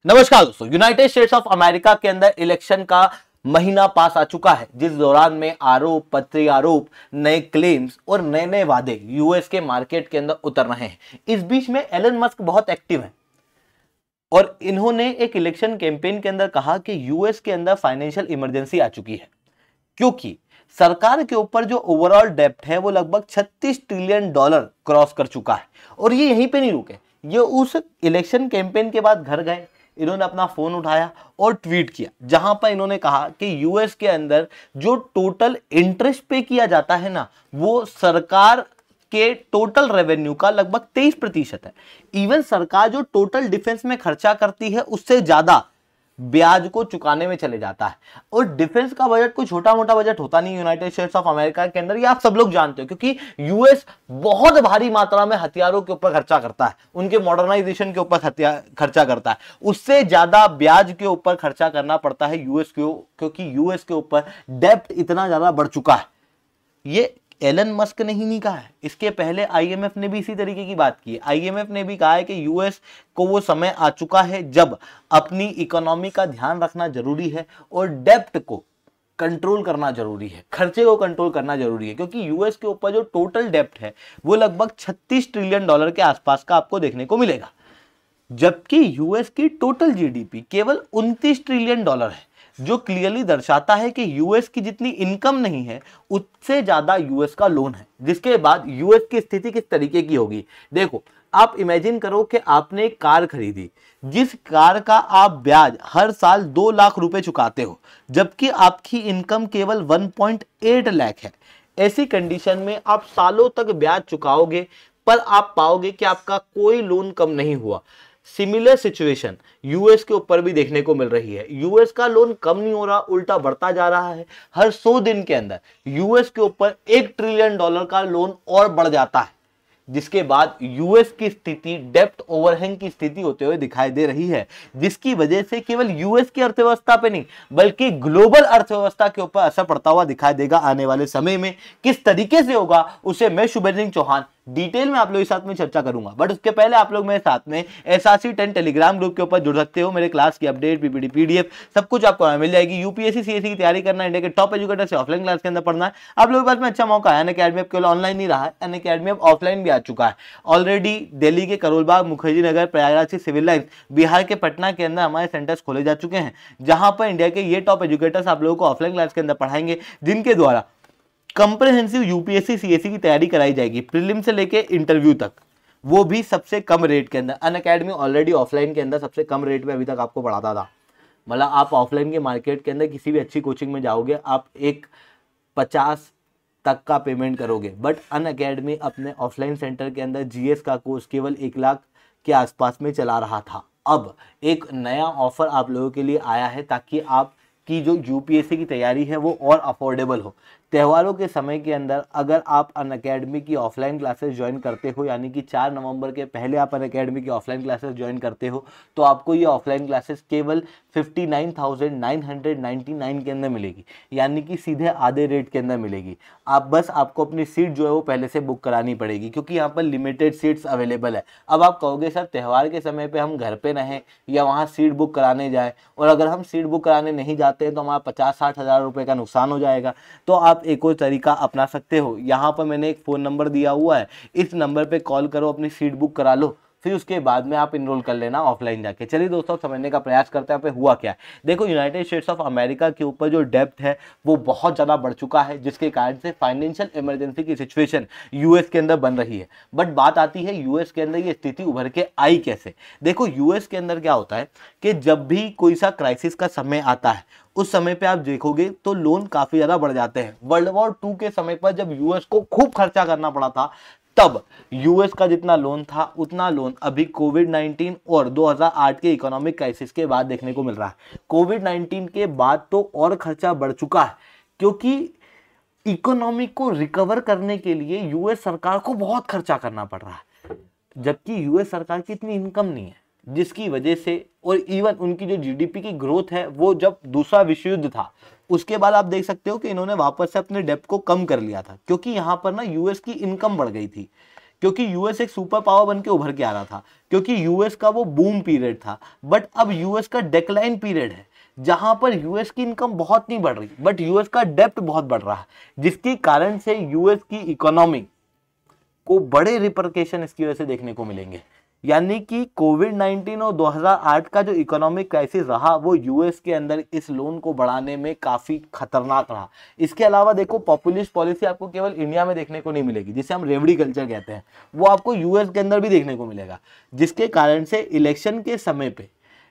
नमस्कार दोस्तों, United states of America के अंदर इलेक्शन का महीना पास आ चुका है, जिस दौरान में आरोप प्रत्यारोप, नए क्लेम्स और नए नए वादे यूएस के मार्केट के अंदर उतर रहे हैं। इस बीच में एलन मस्क बहुत एक्टिव है और इन्होंने एक इलेक्शन कैंपेन के अंदर कहा कि यूएस के अंदर फाइनेंशियल इमरजेंसी आ चुकी है, क्योंकि सरकार के ऊपर जो ओवरऑल डेब्ट है वो लगभग 36 ट्रिलियन डॉलर क्रॉस कर चुका है। और ये यहीं पे नहीं रुके, ये उस इलेक्शन कैंपेन के बाद घर गए, इन्होंने अपना फोन उठाया और ट्वीट किया, जहां पर इन्होंने कहा कि यूएस के अंदर जो टोटल इंटरेस्ट पे किया जाता है ना, वो सरकार के टोटल रेवेन्यू का लगभग 23% है। इवन सरकार जो टोटल डिफेंस में खर्चा करती है उससे ज्यादा ब्याज को चुकाने में चले जाता है। और डिफेंस का बजट कोई छोटा मोटा बजट होता नहीं यूनाइटेड स्टेट्स ऑफ अमेरिका के अंदर, ये आप सब लोग जानते हो, क्योंकि यूएस बहुत भारी मात्रा में हथियारों के ऊपर खर्चा करता है, उनके मॉडर्नाइजेशन के ऊपर खर्चा करता है। उससे ज्यादा ब्याज के ऊपर खर्चा करना पड़ता है यूएस को, क्योंकि यूएस के ऊपर डेब्ट इतना ज्यादा बढ़ चुका है। ये एलन मस्क ने ही नहीं कहा है, इसके पहले आईएमएफ ने भी इसी तरीके की बात की है। आईएमएफ ने भी कहा है कि यूएस को वो समय आ चुका है जब अपनी इकोनॉमी का ध्यान रखना जरूरी है और डेब्ट को कंट्रोल करना जरूरी है, खर्चे को कंट्रोल करना जरूरी है, क्योंकि यूएस के ऊपर जो टोटल डेब्ट है वो लगभग 36 ट्रिलियन डॉलर के आसपास का आपको देखने को मिलेगा, जबकि यूएस की टोटल जीडीपी केवल 29 ट्रिलियन डॉलर है, जो क्लियरली दर्शाता है कि यूएस की जितनी इनकम नहीं है उससे ज्यादा यूएस का लोन है। जिसके बाद यूएस की स्थिति किस तरीके की होगी, देखो आप इमेजिन करो कि आपने एक कार खरीदी, जिस कार का आप ब्याज हर साल 2 लाख रुपए चुकाते हो, जबकि आपकी इनकम केवल 1.8 लाख है। ऐसी कंडीशन में आप सालों तक ब्याज चुकाओगे पर आप पाओगे कि आपका कोई लोन कम नहीं हुआ। सिमिलर सिचुएशन यूएस के ऊपर भी देखने को मिल रही है। यूएस का लोन कम नहीं हो रहा, उल्टा बढ़ता जा रहा है। हर 100 दिन के अंदर यूएस के ऊपर 1 ट्रिलियन डॉलर का लोन और बढ़ जाता है, जिसके बाद यूएस की स्थिति डेब्ट ओवरहैंग की स्थिति होते हुए दिखाई दे रही है, जिसकी वजह से केवल यूएस की अर्थव्यवस्था पे नहीं बल्कि ग्लोबल अर्थव्यवस्था के ऊपर असर पड़ता हुआ दिखाई देगा। आने वाले समय में किस तरीके से होगा उसे मैं शुभेंद्र सिंह चौहान डिटेल में आप लोगों के साथ में चर्चा करूंगा। बट उसके पहले आप लोग मेरे साथ में एसआरसी 10 टेलीग्राम ग्रुप के ऊपर जुड़ सकते हो। मेरे क्लास की अपडेट, पीपीटी, पीडीएफ सब कुछ आपको मिल जाएगी। यूपीएससी सीएससी की तैयारी करना है, इंडिया के टॉप एजुकेटर से ऑफलाइन क्लास के अंदर पढ़ना है, आप लोगों के पास में अच्छा मौका है। अनअकैडमी अब केवल ऑनलाइन नहीं रहा है, अनअकैडमी अब ऑफलाइन भी आ चुका है। ऑलरेडी दिल्ली के करोलबाग, मुखर्जी नगर, प्रयागराज के सिविल लाइन, बिहार के पटना के अंदर हमारे सेंटर्स खोले जा चुके हैं, जहां पर इंडिया के ये टॉप एजुकेटर्स आप लोगों को ऑफलाइन क्लास के अंदर पढ़ाएंगे, जिनके द्वारा कंप्रिहेंसिव यूपीएससी सीएससी की तैयारी कराई जाएगी, प्रीलिम से लेके इंटरव्यू तक, वो भी सबसे कम रेट के अंदर। अनअकैडमी ऑलरेडी ऑफलाइन के अंदर सबसे कम रेट में अभी तक आपको पढ़ाता था। मतलब आप ऑफलाइन के मार्केट के अंदर किसी भी अच्छी कोचिंग में जाओगे, आप 1.50 तक का पेमेंट करोगे, बट अनअकैडमी अपने ऑफलाइन सेंटर के अंदर जीएस का कोर्स केवल 1 लाख के आसपास में चला रहा था। अब एक नया ऑफर आप लोगों के लिए आया है, ताकि आप की जो यूपीएससी की तैयारी है वो और अफोर्डेबल हो। त्योहारों के समय के अंदर अगर आप अनअकैडमी की ऑफलाइन क्लासेस ज्वाइन करते हो, यानी कि 4 नवंबर के पहले आप अनअकैडमी की ऑफलाइन क्लासेस ज्वाइन करते हो, तो आपको ये ऑफलाइन क्लासेस केवल 59,999 के अंदर मिलेगी, यानी कि सीधे आधे रेट के अंदर मिलेगी। आपको अपनी सीट जो है वो पहले से बुक करानी पड़ेगी, क्योंकि यहाँ पर लिमिटेड सीट्स अवेलेबल है। अब आप कहोगे सर त्यौहार के समय पर हम घर पर रहें या वहाँ सीट बुक कराने जाएँ, और अगर हम सीट बुक कराने नहीं जाते हैं तो हमारा 50-60 हज़ार रुपये का नुकसान हो जाएगा। तो आप एक और तरीका अपना सकते हो। यहाँ पर मैंने एक फ़ोन नंबर दिया हुआ है, इस नंबर पे कॉल करो, अपनी सीट बुक करा लो, फिर उसके बाद में आप इनरोल कर लेना ऑफलाइन जाके। चलिए दोस्तों, समझने का प्रयास करते हैं यहाँ पे हुआ क्या है। देखो, यूनाइटेड स्टेट्स ऑफ अमेरिका के ऊपर जो डेब्ट है वो बहुत ज़्यादा बढ़ चुका है, जिसके कारण से फाइनेंशियल इमरजेंसी की सिचुएशन यूएस के अंदर बन रही है। बट बात आती है यूएस के अंदर ये स्थिति उभर के आई कैसे। देखो, यूएस के अंदर क्या होता है कि जब भी कोई सा क्राइसिस का समय आता है, उस समय पे आप देखोगे तो लोन काफी ज्यादा बढ़ जाते हैं। वर्ल्ड वॉर 2 के समय पर जब यूएस को खूब खर्चा करना पड़ा था, तब यूएस का जितना लोन था उतना लोन अभी कोविड-19 और 2008 के इकोनॉमिक क्राइसिस के बाद देखने को मिल रहा है। कोविड-19 के बाद तो और खर्चा बढ़ चुका है, क्योंकि इकोनॉमी को रिकवर करने के लिए यूएस सरकार को बहुत खर्चा करना पड़ रहा है, जबकि यूएस सरकार की इतनी इनकम नहीं है, जिसकी वजह से, और इवन उनकी जो जीडीपी की ग्रोथ है वो जब दूसरा विश्व युद्ध था उसके बाद आप देख सकते हो कि इन्होंने वापस से अपने डेब्ट को कम कर लिया था, क्योंकि यहाँ पर ना यूएस की इनकम बढ़ गई थी। क्योंकि यूएस एक सुपर पावर बन के उभर के आ रहा था, क्योंकि यूएस का वो बूम पीरियड था। बट अब यूएस का डिक्लाइन पीरियड है, जहां पर यूएस की इनकम बहुत नहीं बढ़ रही, बट यूएस का डेप्ट बहुत बढ़ रहा है, जिसके कारण से यूएस की इकोनॉमी को बड़े रिपरकेशन इसकी वजह से देखने को मिलेंगे। यानी कि कोविड-19 और 2008 का जो इकोनॉमिक क्राइसिस रहा, वो यूएस के अंदर इस लोन को बढ़ाने में काफी खतरनाक रहा। इसके अलावा देखो, पॉपुलिस्ट पॉलिसी आपको केवल इंडिया में देखने को नहीं मिलेगी, जिसे हम रेवड़ी कल्चर कहते हैं, वो आपको यूएस के अंदर भी देखने को मिलेगा, जिसके कारण से इलेक्शन के समय पे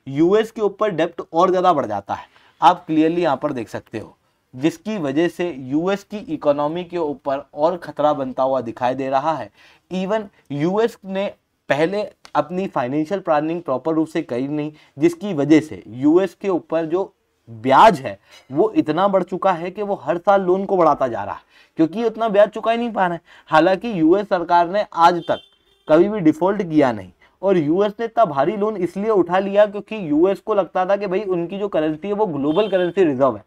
यूएस के ऊपर डेप्ट और ज्यादा बढ़ जाता है। आप क्लियरली यहाँ पर देख सकते हो, जिसकी वजह से यूएस की इकोनॉमी के ऊपर और खतरा बनता हुआ दिखाई दे रहा है। इवन यूएस ने पहले अपनी फाइनेंशियल प्लानिंग प्रॉपर रूप से करी नहीं, जिसकी वजह से यूएस के ऊपर जो ब्याज है वो इतना बढ़ चुका है कि वो हर साल लोन को बढ़ाता जा रहा है, क्योंकि उतना ब्याज चुका ही नहीं पा रहे हैं। हालांकि यूएस सरकार ने आज तक कभी भी डिफॉल्ट किया नहीं, और यूएस ने इतना भारी लोन इसलिए उठा लिया क्योंकि यूएस को लगता था कि भाई उनकी जो करेंसी है वो ग्लोबल करेंसी रिजर्व है,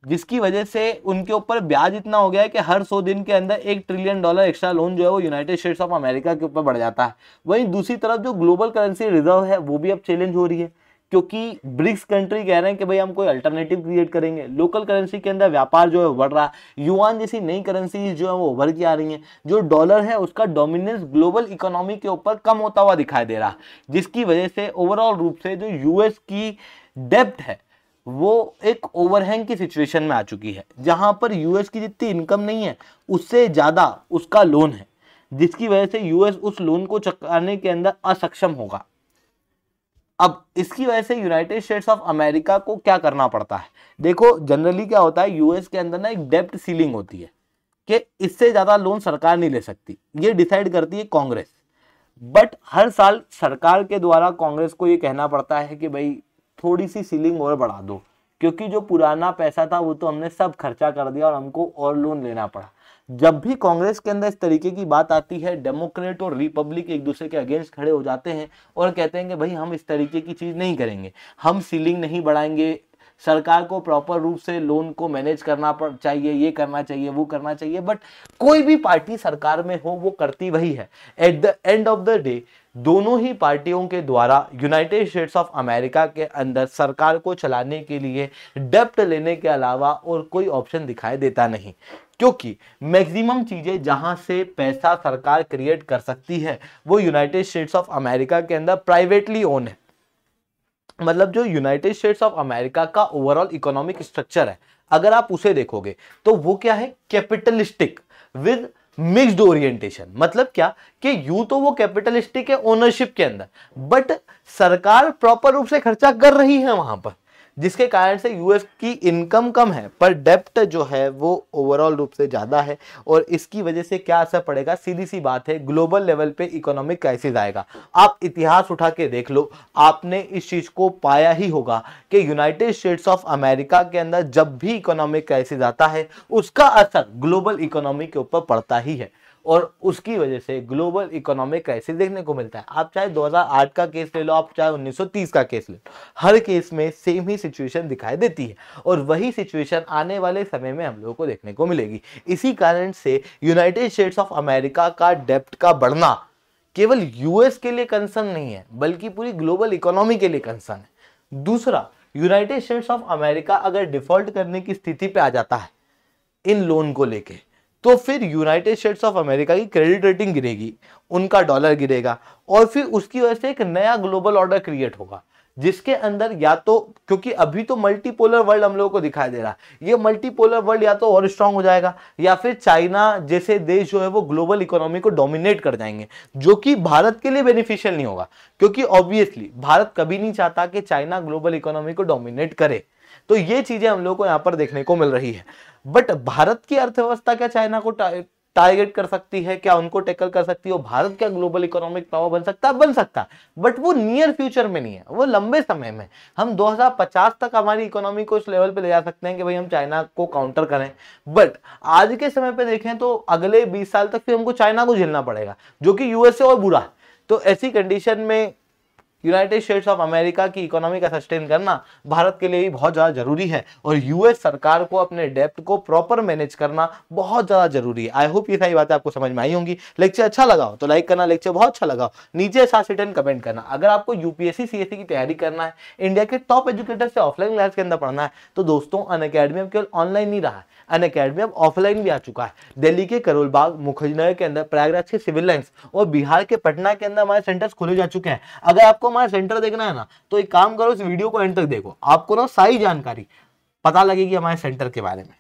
जिसकी वजह से उनके ऊपर ब्याज इतना हो गया है कि हर 100 दिन के अंदर $1 ट्रिलियन एक्स्ट्रा लोन जो है वो यूनाइटेड स्टेट्स ऑफ अमेरिका के ऊपर बढ़ जाता है। वहीं दूसरी तरफ जो ग्लोबल करेंसी रिजर्व है वो भी अब चैलेंज हो रही है, क्योंकि ब्रिक्स कंट्री कह रहे हैं कि भाई हम कोई अल्टरनेटिव क्रिएट करेंगे। लोकल करेंसी के अंदर व्यापार जो है बढ़ रहा है, युआन जैसी नई करेंसी जो है वो उभर के आ रही हैं, जो डॉलर है उसका डोमिनेंस ग्लोबल इकोनॉमी के ऊपर कम होता हुआ दिखाई दे रहा है, जिसकी वजह से ओवरऑल रूप से जो यूएस की डेप्ट है वो एक ओवरहैंग की सिचुएशन में आ चुकी है, जहां पर यूएस की जितनी इनकम नहीं है उससे ज्यादा उसका लोन है, जिसकी वजह से यूएस उस लोन को चुकाने के अंदर असक्षम होगा। अब इसकी वजह से यूनाइटेड स्टेट्स ऑफ अमेरिका को क्या करना पड़ता है? देखो, जनरली क्या होता है, यूएस के अंदर ना एक डेप्ट सीलिंग होती है कि इससे ज्यादा लोन सरकार नहीं ले सकती, ये डिसाइड करती है कांग्रेस। बट हर साल सरकार के द्वारा कांग्रेस को ये कहना पड़ता है कि भाई थोड़ी सी सीलिंग और बढ़ा दो, क्योंकि जो पुराना पैसा था वो तो हमने सब खर्चा कर दिया और हमको और लोन लेना पड़ा। जब भी कांग्रेस के अंदर इस तरीके की बात आती है, डेमोक्रेट और रिपब्लिक एक दूसरे के अगेंस्ट खड़े हो जाते हैं और कहते हैं कि भाई हम इस तरीके की चीज नहीं करेंगे, हम सीलिंग नहीं बढ़ाएंगे, सरकार को प्रॉपर रूप से लोन को मैनेज करना चाहिए, ये करना चाहिए, वो करना चाहिए। बट कोई भी पार्टी सरकार में हो वो करती वही है। At the end of the day दोनों ही पार्टियों के द्वारा यूनाइटेड स्टेट्स ऑफ अमेरिका के अंदर सरकार को चलाने के लिए डेप्ट लेने के अलावा और कोई ऑप्शन दिखाई देता नहीं, क्योंकि मैक्सिमम चीजें जहां से पैसा सरकार क्रिएट कर सकती है वो यूनाइटेड स्टेट्स ऑफ अमेरिका के अंदर प्राइवेटली ओन है। मतलब जो यूनाइटेड स्टेट्स ऑफ अमेरिका का ओवरऑल इकोनॉमिक स्ट्रक्चर है, अगर आप उसे देखोगे तो वो क्या है, कैपिटलिस्टिक विद मिक्स्ड ओरिएंटेशन। मतलब क्या कि यूं तो वो कैपिटलिस्टिक है ओनरशिप के अंदर, बट सरकार प्रॉपर रूप से खर्चा कर रही है वहां पर, जिसके कारण से यूएस की इनकम कम है पर डेप्ट जो है वो ओवरऑल रूप से ज्यादा है। और इसकी वजह से क्या असर पड़ेगा, सीधी सी बात है, ग्लोबल लेवल पे इकोनॉमिक क्राइसिस आएगा। आप इतिहास उठा के देख लो, आपने इस चीज को पाया ही होगा कि यूनाइटेड स्टेट्स ऑफ अमेरिका के अंदर जब भी इकोनॉमिक क्राइसिस आता है उसका असर ग्लोबल इकोनॉमी के ऊपर पड़ता ही है, और उसकी वजह से ग्लोबल इकोनॉमिक क्राइसिस देखने को मिलता है। आप चाहे 2008 का केस ले लो, आप चाहे 1930 का केस ले लो, हर केस में सेम ही सिचुएशन दिखाई देती है, और वही सिचुएशन आने वाले समय में हम लोगों को देखने को मिलेगी। इसी कारण से यूनाइटेड स्टेट्स ऑफ अमेरिका का डेप्ट का बढ़ना केवल यूएस के लिए कंसर्न नहीं है, बल्कि पूरी ग्लोबल इकोनॉमी के लिए कंसर्न है। दूसरा, यूनाइटेड स्टेट्स ऑफ अमेरिका अगर डिफॉल्ट करने की स्थिति पे आ जाता है इन लोन को लेके, तो फिर यूनाइटेड स्टेट्स ऑफ अमेरिका की क्रेडिट रेटिंग गिरेगी, उनका डॉलर गिरेगा, और फिर उसकी वजह से एक नया ग्लोबल ऑर्डर क्रिएट होगा, जिसके अंदर या तो, क्योंकि अभी तो मल्टीपोलर वर्ल्ड हम लोगों को दिखाई दे रहा है, ये मल्टीपोलर वर्ल्ड या तो और स्ट्रांग हो जाएगा, या फिर चाइना जैसे देश जो है वो ग्लोबल इकोनॉमी को डोमिनेट कर जाएंगे, जो कि भारत के लिए बेनिफिशियल नहीं होगा, क्योंकि ऑब्वियसली भारत कभी नहीं चाहता कि चाइना ग्लोबल इकोनॉमी को डोमिनेट करे। तो ये चीजें हम लोग को यहाँ पर देखने को मिल रही है। बट भारत की अर्थव्यवस्था क्या चाइना को टारगेट कर सकती है, क्या उनको टैकल कर सकती है, भारत क्या ग्लोबल इकोनॉमिक पावर बन सकता है? बन सकता है, बट वो नियर फ्यूचर में नहीं है, वो लंबे समय में। हम 2050 तक हमारी इकोनॉमी को इस लेवल पे ले जा सकते हैं कि भाई हम चाइना को काउंटर करें, बट आज के समय पे देखें तो अगले 20 साल तक फिर हमको चाइना को झेलना पड़ेगा, जो कि यूएस से और बुरा है। तो ऐसी कंडीशन में यूनाइटेड स्टेट्स ऑफ अमेरिका की इकोनॉमी का सस्टेन करना भारत के लिए भी बहुत ज्यादा जरूरी है और यूएस सरकार को अपने डेप्ट को प्रॉपर मैनेज करना बहुत ज्यादा जरूरी है। आई होप ये सारी बातें आपको समझ में आई होंगी। लेक्चर अच्छा लगा हो तो लाइक करना, लेक्चर बहुत अच्छा लगा हो नीचे साथ रिटर्न कमेंट करना। अगर आपको यूपीएससी सीएससी की तैयारी करना है, इंडिया के टॉप एजुकेटर से ऑफलाइन क्लास के अंदर पढ़ना है, तो दोस्तों अनअकैडमी अब केवल ऑनलाइन नहीं रहा है, अनअकैडमी अब ऑफलाइन भी आ चुका है। दिल्ली के करोल बाग, मुखर्जी के अंदर, प्रयागराज के सिविल लाइंस और बिहार के पटना के अंदर हमारे सेंटर्स खोले जा चुके हैं। अगर आपको हमारा सेंटर देखना है ना तो एक काम करो, इस वीडियो को एंड तक देखो, आपको ना सारी जानकारी पता लगेगी हमारे सेंटर के बारे में।